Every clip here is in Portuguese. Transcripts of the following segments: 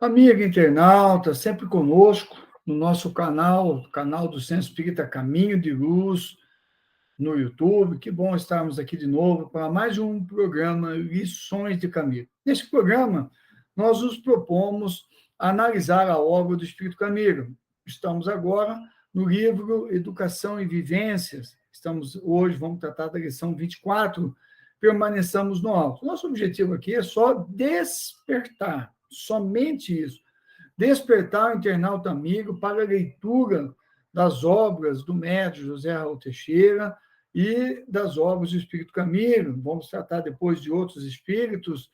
Amigo internauta, sempre conosco no nosso canal do Centro Espírita Caminho de Luz, no YouTube. Que bom estarmos aqui de novo para mais um programa Lições de Caminho. Neste programa, nós nos propomos analisar a obra do Espírito Camilo. Estamos agora no livro Educação e Vivências. Vamos tratar da lição 24, Permaneçamos no Alto. Nosso objetivo aqui é só despertar, somente isso. Despertar o internauta amigo para a leitura das obras do médium José Raul Teixeira e das obras do Espírito Camilo. Vamos tratar depois de outros espíritos,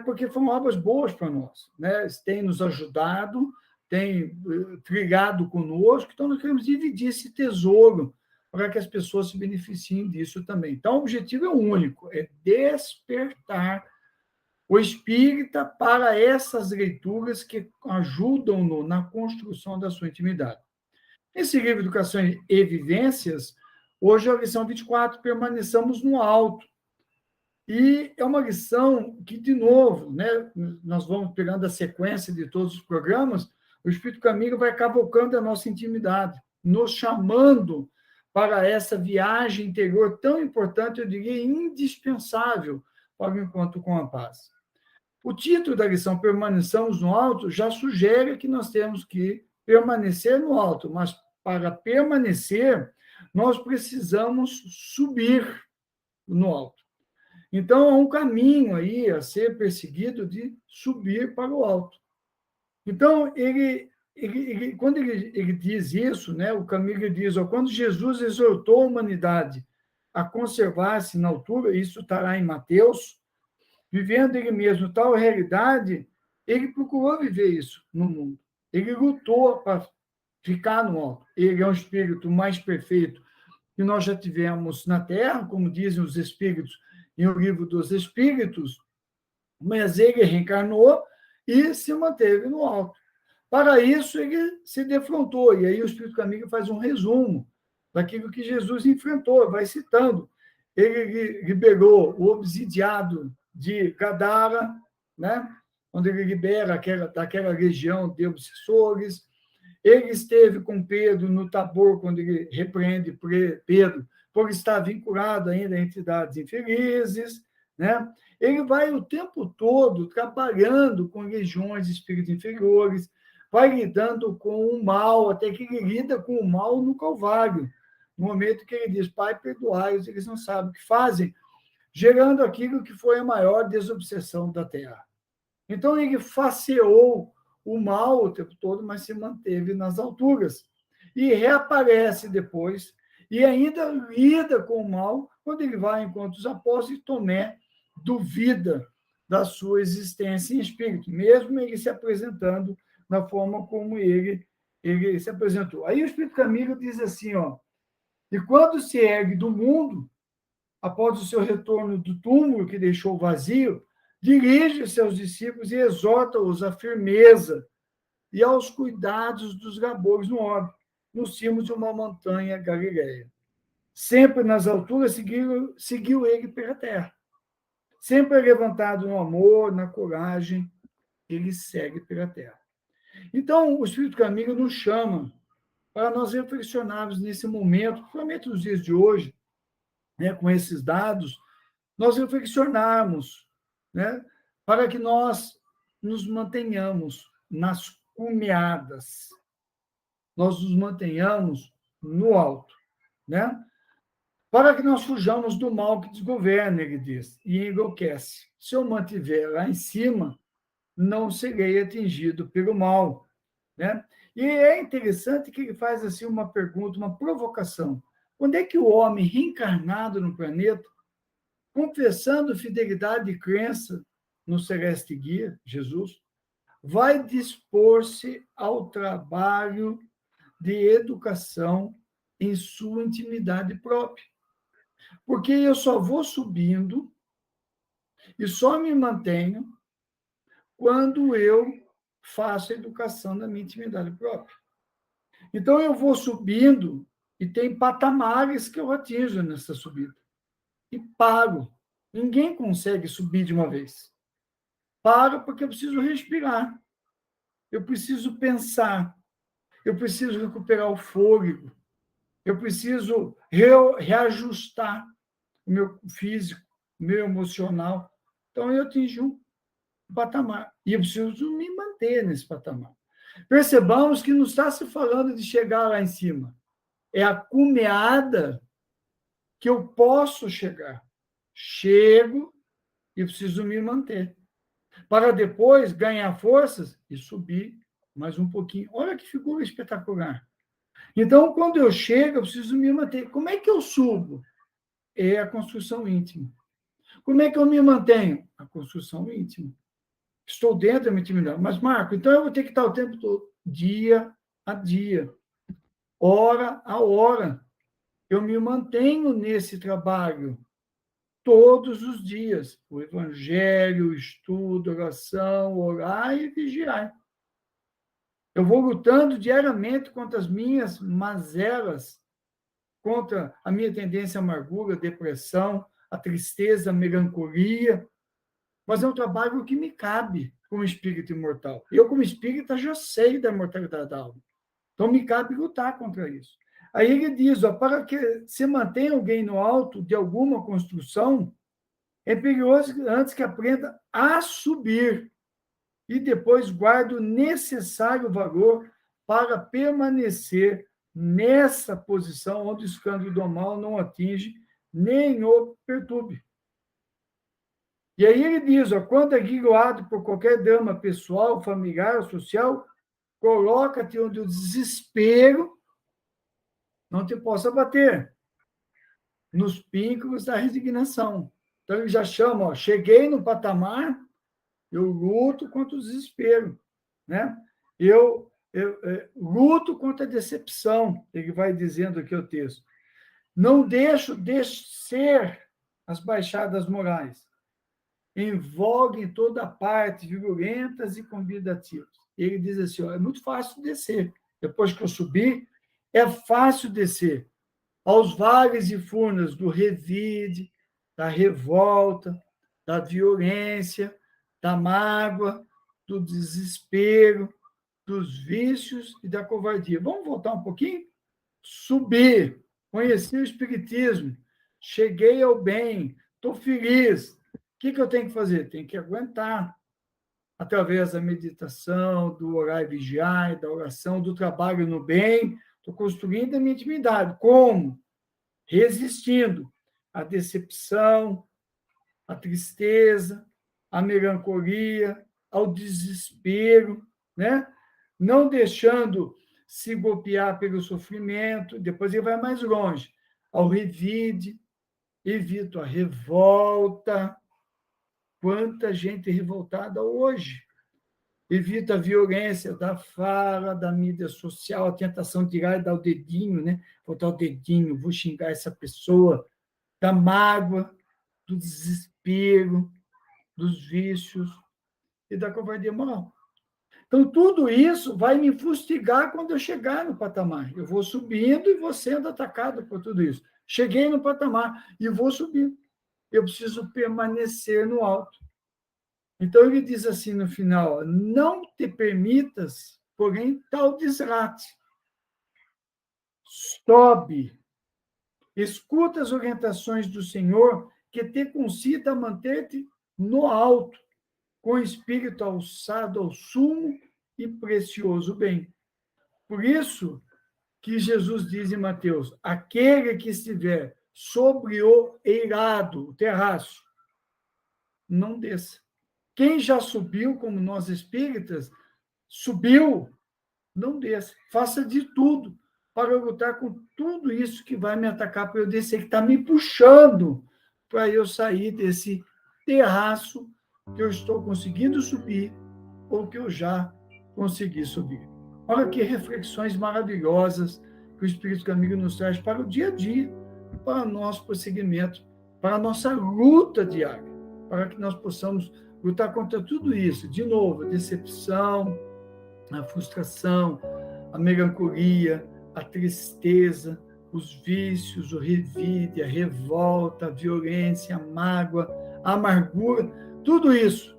porque foram obras boas para nós, né? Têm nos ajudado, têm trilhado conosco, então nós queremos dividir esse tesouro para que as pessoas se beneficiem disso também. Então, o objetivo é único, é despertar o espírita para essas leituras que ajudam-no na construção da sua intimidade. Esse livro Educação e Vivências, hoje é a lição 24, Permaneçamos no Alto. E é uma lição que, de novo, né, nós vamos pegando a sequência de todos os programas, o Espírito Camilo vai cavalcando a nossa intimidade, nos chamando para essa viagem interior tão importante, eu diria indispensável para o encontro com a paz. O título da lição Permaneçamos no Alto já sugere que nós temos que permanecer no alto, mas para permanecer, nós precisamos subir no alto. Então, há um caminho aí a ser perseguido de subir para o alto. Então, quando ele diz isso, né, o Camilo diz, quando Jesus exortou a humanidade a conservar-se na altura, isso estará em Mateus, vivendo ele mesmo tal realidade, ele procurou viver isso no mundo. Ele lutou para ficar no alto. Ele é um espírito mais perfeito que nós já tivemos na Terra, como dizem os espíritos em O Livro dos Espíritos, mas ele reencarnou e se manteve no alto. Para isso, ele se defrontou, e aí o Espírito Camilo faz um resumo daquilo que Jesus enfrentou, vai citando. Ele liberou o obsidiado de Gadara, né? Onde ele libera daquela legião de obsessores. Ele esteve com Pedro no Tabor, quando ele repreende Pedro, por estar vinculado ainda a entidades infelizes, né? Ele vai o tempo todo trabalhando com legiões de espíritos inferiores, vai lidando com o mal, até que ele lida com o mal no Calvário, no momento que ele diz, Pai, perdoai-os, eles não sabem o que fazem, gerando aquilo que foi a maior desobsessão da Terra. Então, ele faceou o mal o tempo todo, mas se manteve nas alturas. E reaparece depois, e ainda lida com o mal, quando ele vai enquanto os apóstolos, e Tomé duvida da sua existência em espírito, mesmo ele se apresentando na forma como ele se apresentou. Aí o Espírito Camilo diz assim, e quando se ergue do mundo, após o seu retorno do túmulo que deixou vazio, dirige seus discípulos e exorta-os à firmeza e aos cuidados dos labores no orbe, no cimo de uma montanha galileia. Sempre nas alturas seguiu ele pela terra. Sempre levantado no amor, na coragem, ele segue pela terra. Então, o Espírito Camilo nos chama para nós reflexionarmos nesse momento, principalmente nos dias de hoje, né, com esses dados, nós reflexionarmos, né, para que nós nos mantenhamos nas cumeadas, nós nos mantenhamos no alto, né? Para que nós fujamos do mal que desgoverna, ele diz, e enlouquece. Se eu mantiver lá em cima, não serei atingido pelo mal, né? E é interessante que ele faz assim uma pergunta, uma provocação. Quando é que o homem reencarnado no planeta, confessando fidelidade e crença no celeste guia, Jesus, vai dispor-se ao trabalho de educação em sua intimidade própria? Porque eu só vou subindo e só me mantenho quando eu faço a educação da minha intimidade própria. Então, eu vou subindo e tem patamares que eu atinjo nessa subida. E paro. Ninguém consegue subir de uma vez. Paro porque eu preciso respirar. eu preciso pensar, eu preciso recuperar o fôlego, eu preciso reajustar o meu físico, o meu emocional. Então, eu atingi um patamar. E eu preciso me manter nesse patamar. Percebamos que não está se falando de chegar lá em cima. É a cumeada que eu posso chegar. Chego e preciso me manter. Para depois ganhar forças e subir mais um pouquinho. Olha que figura espetacular. Então, quando eu chego, eu preciso me manter. Como é que eu subo? É a construção íntima. Como é que eu me mantenho? A construção íntima. Estou dentro da minha intimidade. Mas, Marco, então eu vou ter que estar o tempo todo, dia a dia, hora a hora. Eu me mantenho nesse trabalho todos os dias. O evangelho, o estudo, oração, orar e vigiar. Eu vou lutando diariamente contra as minhas mazelas, contra a minha tendência à amargura, depressão, a tristeza, a melancolia, mas é um trabalho que me cabe como espírito imortal. Eu, como espírita, já sei da mortalidade da alma. Então, me cabe lutar contra isso. Aí ele diz, ó, para que se mantenha alguém no alto de alguma construção, é perigoso antes que aprenda a subir e depois guarde o necessário valor para permanecer nessa posição onde o escândalo do mal não atinge nem o perturbe. E aí ele diz, ó, quando é guiado por qualquer drama pessoal, familiar ou social, coloca-te onde o desespero não te possa bater, nos pínculos da resignação. Então ele já chama, ó, cheguei no patamar, eu luto contra o desespero, né? Eu luto contra a decepção, ele vai dizendo aqui o texto. Não deixo descer as baixadas morais, em voga em toda parte, violentas e convidativas. Ele diz assim, ó, é muito fácil descer. Depois que eu subir, é fácil descer. Aos vales e furnas do revide, da revolta, da violência, da mágoa, do desespero, dos vícios e da covardia. Vamos voltar um pouquinho? Subir, conheci o Espiritismo, cheguei ao bem, estou feliz. O que eu tenho que fazer? Tenho que aguentar, através da meditação, do orar e vigiar, da oração, do trabalho no bem. Estou construindo a minha intimidade. Como? Resistindo à decepção, à tristeza, à melancolia, ao desespero, né? Não deixando se golpear pelo sofrimento. Depois ele vai mais longe, ao revide, evito a revolta. Quanta gente revoltada hoje. Evita a violência da fala, da mídia social, a tentação de ir lá e dar o dedinho, né? Vou dar o dedinho, vou xingar essa pessoa, da mágoa, do desespero, dos vícios e da covardia moral. Então, tudo isso vai me fustigar quando eu chegar no patamar. Eu vou subindo e vou sendo atacado por tudo isso. Cheguei no patamar e vou subindo. Eu preciso permanecer no alto. Então, ele diz assim no final, não te permitas, porém, tal deslate. Sobe, escuta as orientações do Senhor, que te concita a manter-te no alto, com o espírito alçado ao sumo e precioso bem. Por isso que Jesus diz em Mateus, aquele que estiver sobre o eirado, o terraço, não desça. Quem já subiu, como nós espíritas, subiu, não desça. Faça de tudo para lutar com tudo isso que vai me atacar para eu descer, que está me puxando para eu sair desse terraço que eu estou conseguindo subir ou que eu já consegui subir. Olha que reflexões maravilhosas que o Espírito Caminho nos traz para o dia a dia, para o nosso prosseguimento, para a nossa luta diária, para que nós possamos lutar contra tudo isso. De novo, a decepção, a frustração, a melancolia, a tristeza, os vícios, o revide, a revolta, a violência, a mágoa, a amargura, tudo isso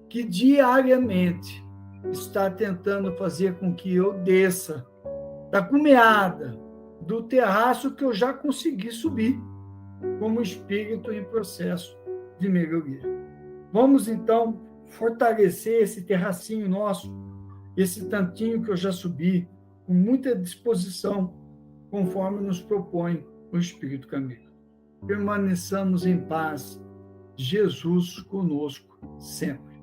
que diariamente está tentando fazer com que eu desça da cumeada, do terraço que eu já consegui subir, como espírito em processo de melhoria. Vamos, então, fortalecer esse terracinho nosso, esse tantinho que eu já subi, com muita disposição, conforme nos propõe o Espírito Caminho. Permaneçamos em paz, Jesus conosco sempre.